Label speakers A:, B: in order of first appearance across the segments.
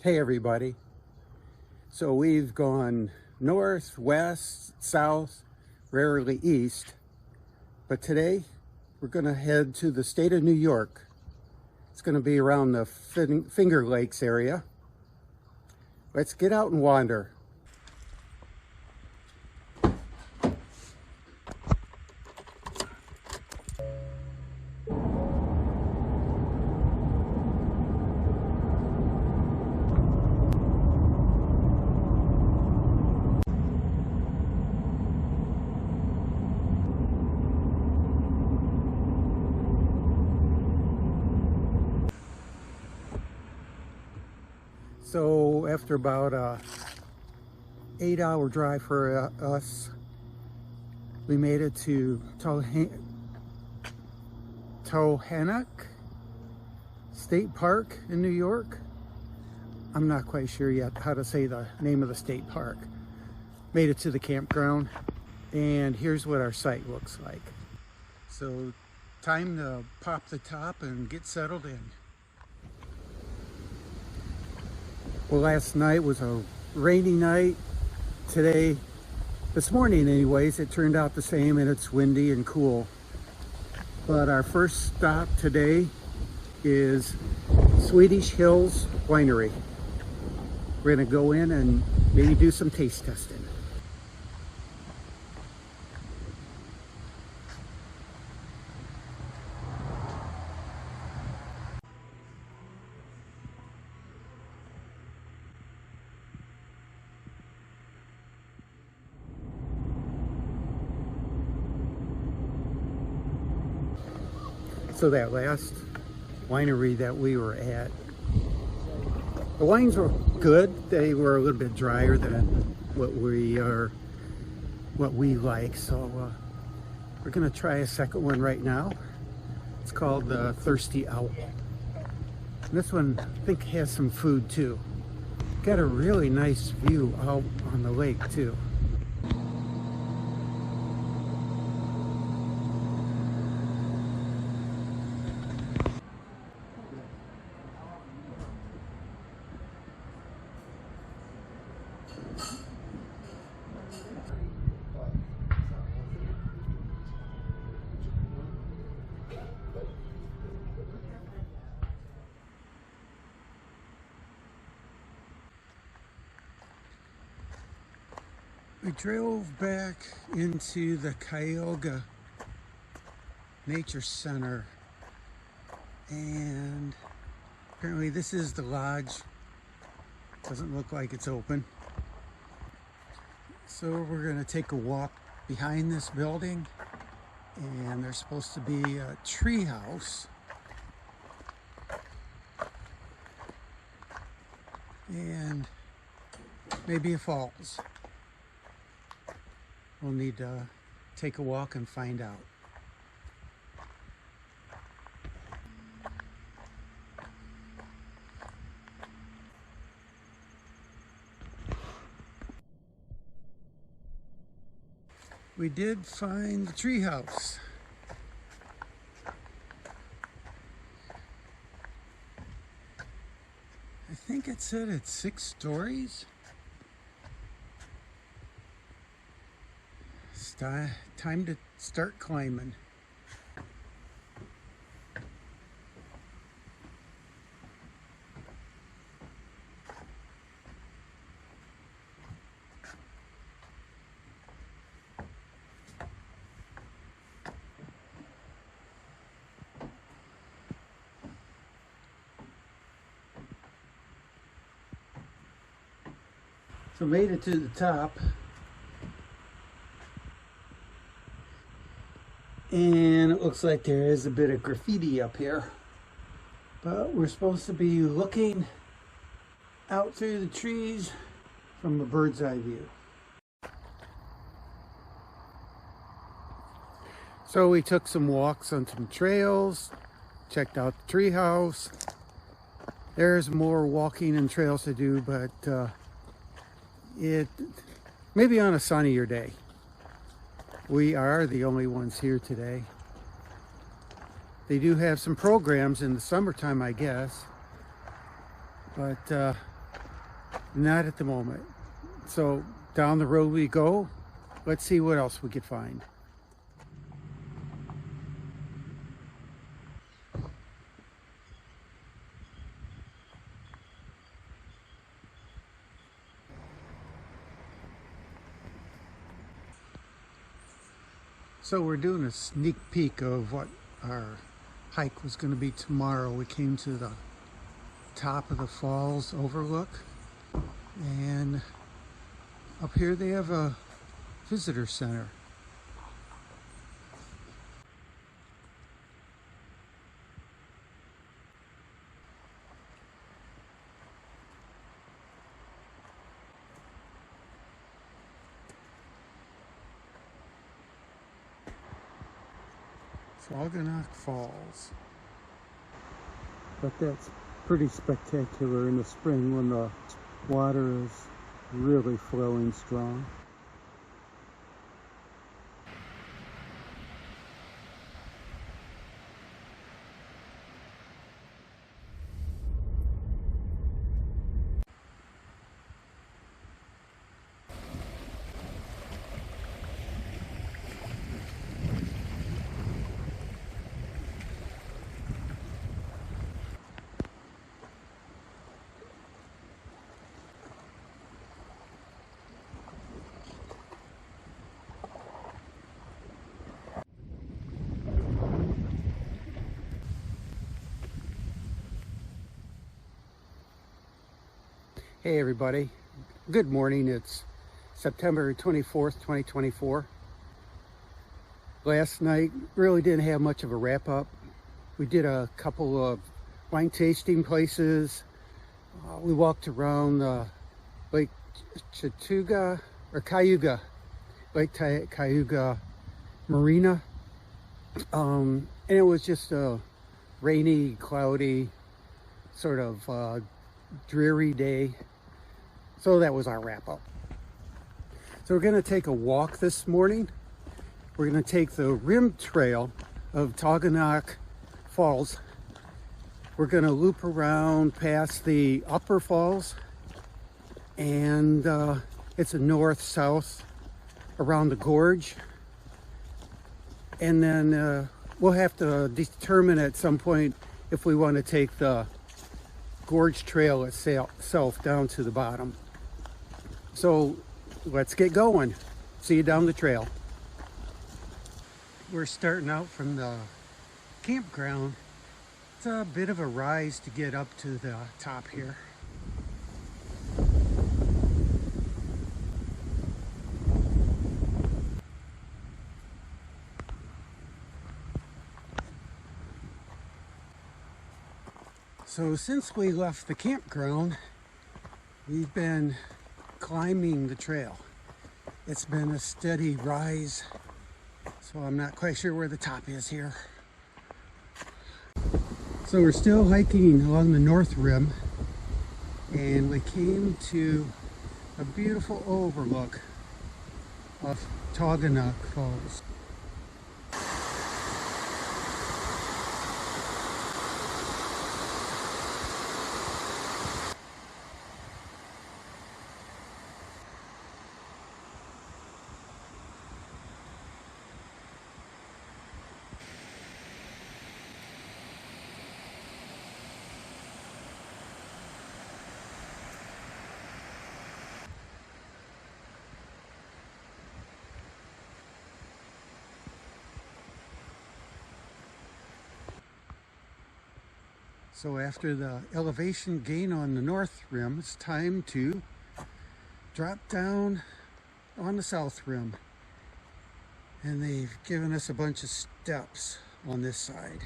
A: Hey everybody. So we've gone north, west, south, rarely east, but today we're going to head to the state of New York. It's going to be around the Finger Lakes area. Let's get out and wander. So after about a 8-hour drive for us, we made it to Taughannock State Park in New York. I'm not quite sure yet how to say the name of the state park. Made it to the campground, and here's what our site looks like. So time to pop the top and get settled in. Well, last night was a rainy night. This morning anyways, it turned out the same, and it's windy and cool. But our first stop today is Swedish Hills Winery. We're gonna go in and maybe do some taste testing. So that last winery that we were at, the wines were good. They were a little bit drier than what we like. So we're gonna try a second one right now. It's called the Thirsty Owl. And this one, I think, has some food too. Got a really nice view out on the lake too. We drove back into the Cayuga Nature Center, and apparently this is the lodge. Doesn't look like it's open. So we're gonna take a walk behind this building, and there's supposed to be a tree house. And maybe a falls. We'll need to take a walk and find out. We did find the tree house. I think it said it's 6 stories. Time to start climbing. So made it to the top. And it looks like there is a bit of graffiti up here, but we're supposed to be looking out through the trees from a bird's eye view. So we took some walks on some trails, checked out the tree house. There's more walking and trails to do, but it maybe on a sunnier day. We are the only ones here today. They do have some programs in the summertime, I guess, but Not at the moment. So down the road we go. Let's see what else we could find. So we're doing a sneak peek of what our hike was going to be tomorrow. We came to the top of the falls overlook, and up here they have a visitor center. Taughannock Falls. But that's pretty spectacular in the spring when the water is really flowing strong. Hey everybody, good morning. It's September 24th, 2024. Last night really didn't have much of a wrap up. We did a couple of wine tasting places. We walked around Lake Cayuga, Lake Cayuga Marina. And it was just a rainy, cloudy, sort of dreary day. So that was our wrap up. So we're going to take a walk this morning. We're going to take the rim trail of Taughannock Falls. We're going to loop around past the upper falls, and it's a north-south around the gorge. And then we'll have to determine at some point if we want to take the gorge trail itself down to the bottom. So let's get going. See you down the trail. We're starting out from the campground. It's a bit of a rise to get up to the top here. So since we left the campground, we've been climbing the trail. It's been a steady rise, so I'm not quite sure where the top is here. So we're still hiking along the north rim, and we came to a beautiful overlook of Taughannock Falls. So after the elevation gain on the north rim, it's time to drop down on the south rim. And they've given us a bunch of steps on this side.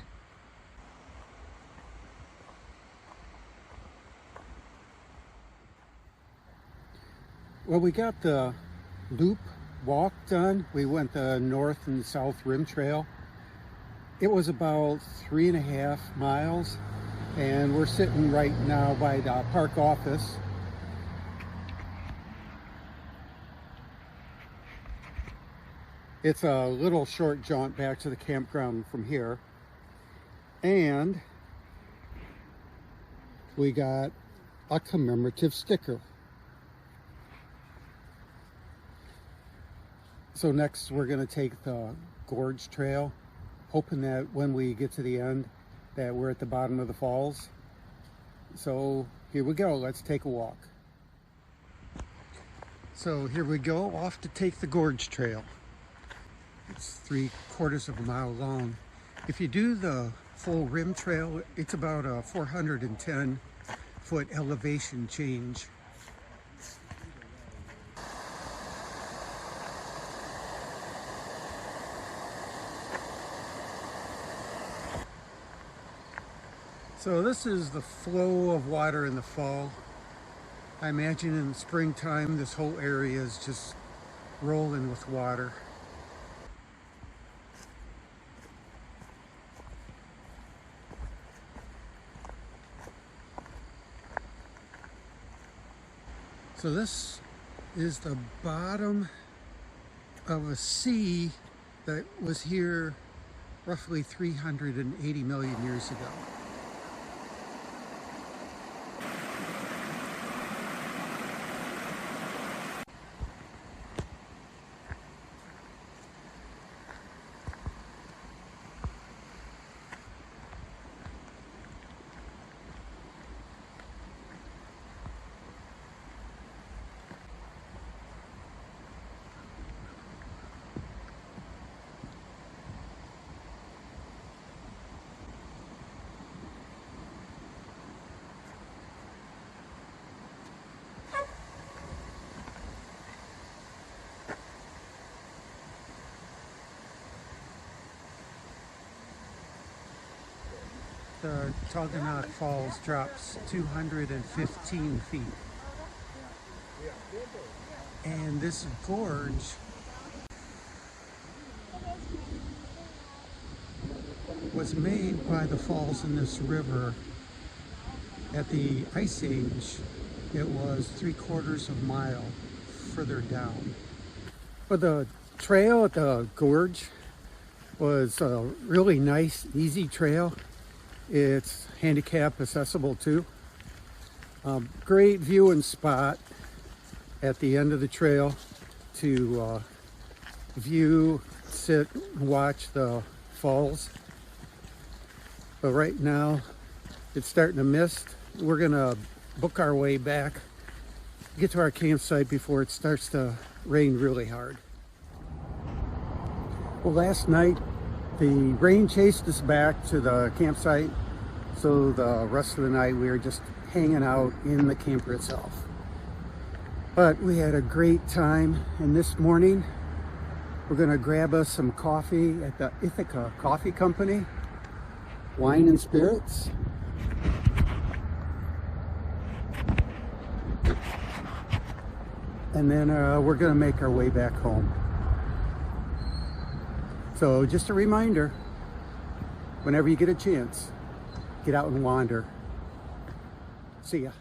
A: Well, we got the loop walk done. We went the north and south rim trail. It was about 3.5 miles. And we're sitting right now by the park office. It's a little short jaunt back to the campground from here. And we got a commemorative sticker So next we're going to take the gorge trail, hoping that when we get to the end that we're at the bottom of the falls. So here we go, let's take a walk. So here we go, off to take the gorge trail. It's 3/4 of a mile long. If you do the full rim trail, it's about a 410-foot elevation change. So this is the flow of water in the fall. I imagine in the springtime this whole area is just rolling with water. So this is the bottom of a sea that was here roughly 380 million years ago. The Taughannock Falls drops 215 feet. And this gorge was made by the falls in this river. At the Ice Age, it was 3/4 of a mile further down. But the trail at the gorge was a really nice, easy trail. It's handicap accessible too. Great viewing spot at the end of the trail to view, sit, watch the falls. But right now it's starting to mist. We're gonna book our way back, get to our campsite before it starts to rain really hard. Well, last night the rain chased us back to the campsite, so the rest of the night we were just hanging out in the camper itself. But we had a great time, and this morning we're gonna grab us some coffee at the Ithaca Coffee Company, wine and spirits. And then we're gonna make our way back home. So just a reminder, whenever you get a chance, get out and wander. See ya.